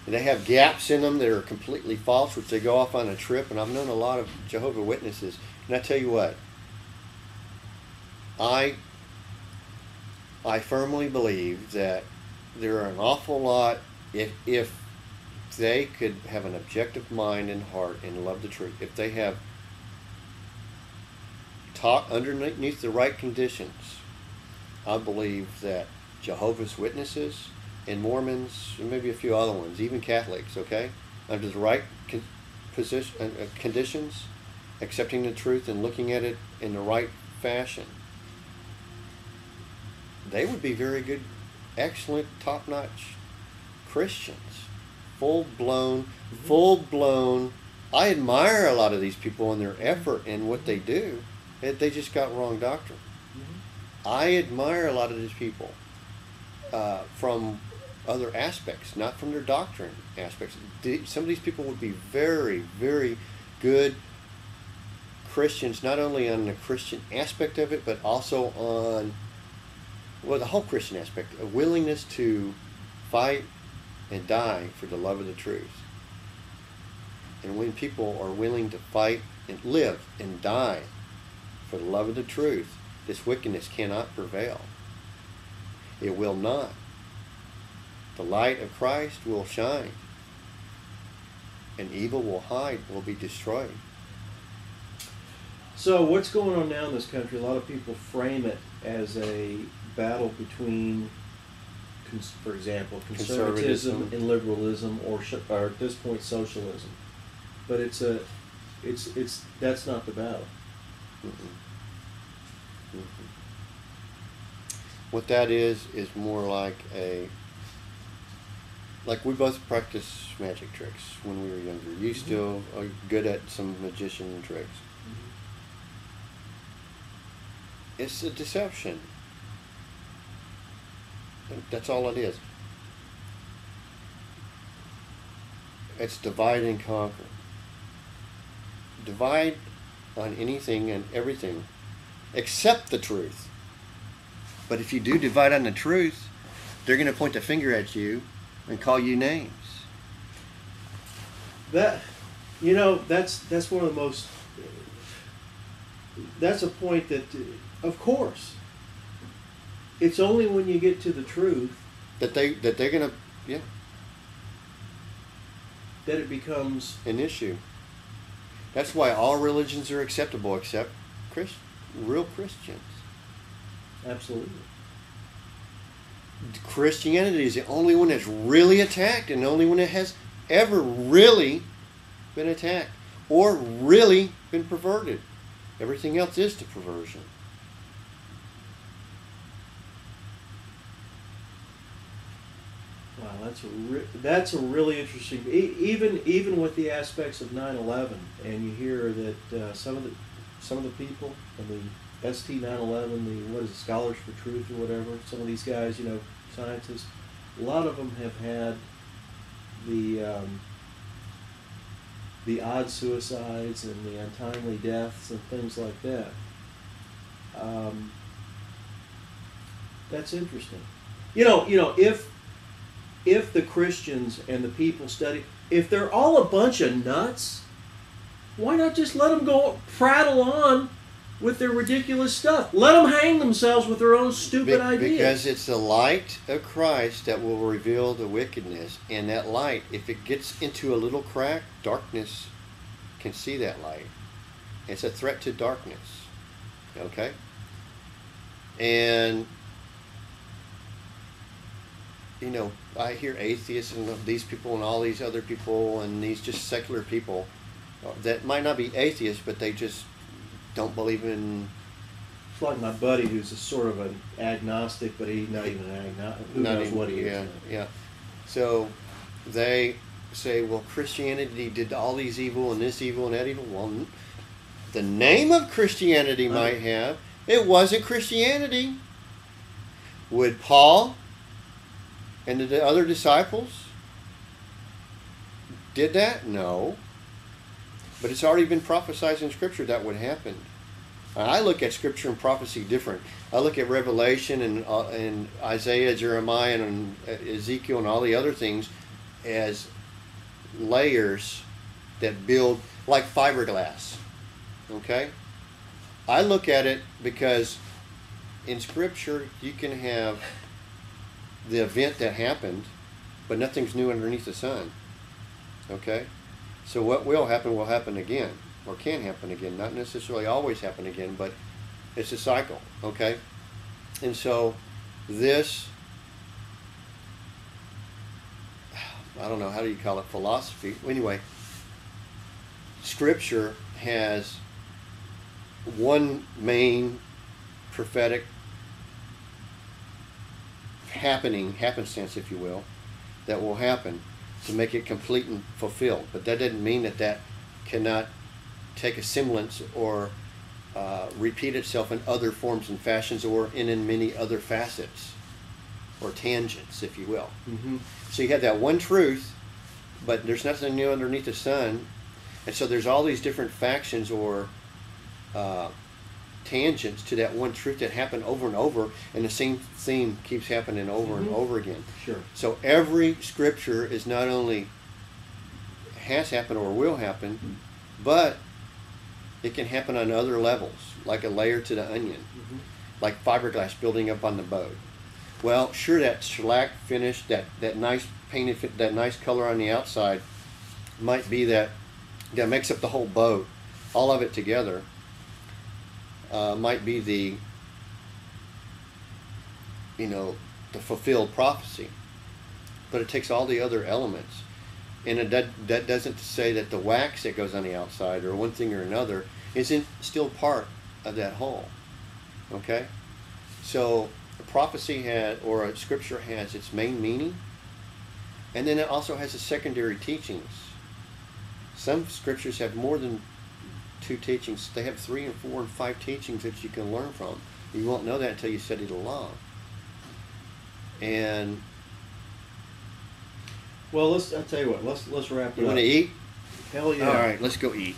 And they have gaps in them that are completely false, which they go off on a trip. And I've known a lot of Jehovah's Witnesses. And I tell you what, I firmly believe that there are an awful lot, if they could have an objective mind and heart and love the truth, if they have taught underneath the right conditions, I believe that Jehovah's Witnesses and Mormons, and maybe a few other ones, even Catholics, okay, under the right conditions, accepting the truth and looking at it in the right fashion, they would be very good, excellent, top-notch Christians. Full-blown. I admire a lot of these people and their effort and what they do. They just got wrong doctrine. I admire a lot of these people from other aspects, not from their doctrine aspects. Some of these people would be very, very good Christians, not only on the Christian aspect of it, but also on, well, the whole Christian aspect, a willingness to fight and die for the love of the truth. And when people are willing to fight and live and die for the love of the truth, this wickedness cannot prevail. It will not. The light of Christ will shine, and evil will hide, will be destroyed. So what's going on now in this country? A lot of people frame it as a battle between, for example, conservatism and liberalism, or at this point socialism. But that's not the battle. What that is more like we both practiced magic tricks when we were younger. You still are good at some magician tricks. It's a deception. That's all it is. It's divide and conquer. Divide on anything and everything except the truth. But if you do divide on the truth, they're going to point the finger at you and call you names. That's one of the most. That's a point that, of course, it's only when you get to the truth that they're going to, that it becomes an issue. That's why all religions are acceptable except real Christians. Absolutely. Christianity is the only one that's really attacked, and the only one that has ever really been attacked or really been perverted. Everything else is the perversion. Wow, that's a really interesting. Even with the aspects of 9/11, and you hear that some of the people and the ST 9/11, the Scholars for Truth or whatever, some of these guys, scientists, a lot of them have had the odd suicides and the untimely deaths and things like that. That's interesting. If the Christians and the people study, if they're all a bunch of nuts, why not just let them go prattle on with their ridiculous stuff? Let them hang themselves with their own stupid ideas. Because it's the light of Christ that will reveal the wickedness. And that light, if it gets into a little crack, darkness can see that light. It's a threat to darkness. Okay? And, I hear atheists and these people and all these other people and these just secular people that might not be atheists, but they just don't believe in. It's like my buddy who's a sort of an agnostic, but he's not even an agnostic. Who knows what he is? Yeah. So they say, well, Christianity did all these evil and this evil and that evil. Well, the name of Christianity might have. It wasn't Christianity. Would Paul and the other disciples did that? No. But it's already been prophesied in Scripture that would happen. I look at Scripture and prophecy different. I look at Revelation and Isaiah, Jeremiah, and Ezekiel and all the other things as layers that build like fiberglass. Okay? I look at it because in Scripture you can have the event that happened, but nothing's new underneath the sun. Okay? So what will happen again, or can happen again. Not necessarily always happen again, but it's a cycle. Okay? And so this, I don't know, how do you call it, philosophy? Anyway, Scripture has one main prophetic happenstance, if you will, that will happen to make it complete and fulfilled. But that doesn't mean that that cannot take a semblance or repeat itself in other forms and fashions, or in many other facets or tangents, if you will. Mm-hmm. So you have that one truth, but there's nothing new underneath the sun. And so there's all these different factions or tangents to that one truth that happen over and over, and the same theme keeps happening over Mm-hmm. and over again. Sure. So every Scripture is not only has happened or will happen, but it can happen on other levels, like a layer to the onion, Mm-hmm. like fiberglass building up on the boat. Well, sure, that shellac finish, that nice painted, that nice color on the outside might be that makes up the whole boat. All of it together might be the fulfilled prophecy. But it takes all the other elements. And that doesn't say that the wax that goes on the outside or one thing or another isn't still part of that whole. Okay? So a prophecy or a Scripture has its main meaning, and then it also has its secondary teachings. Some Scriptures have more than 2 teachings. They have 3 and 4 and 5 teachings that you can learn from. You won't know that until you study the law. And Well, I'll tell you what. Let's wrap it up. you want to eat? Hell yeah! All right, let's go eat.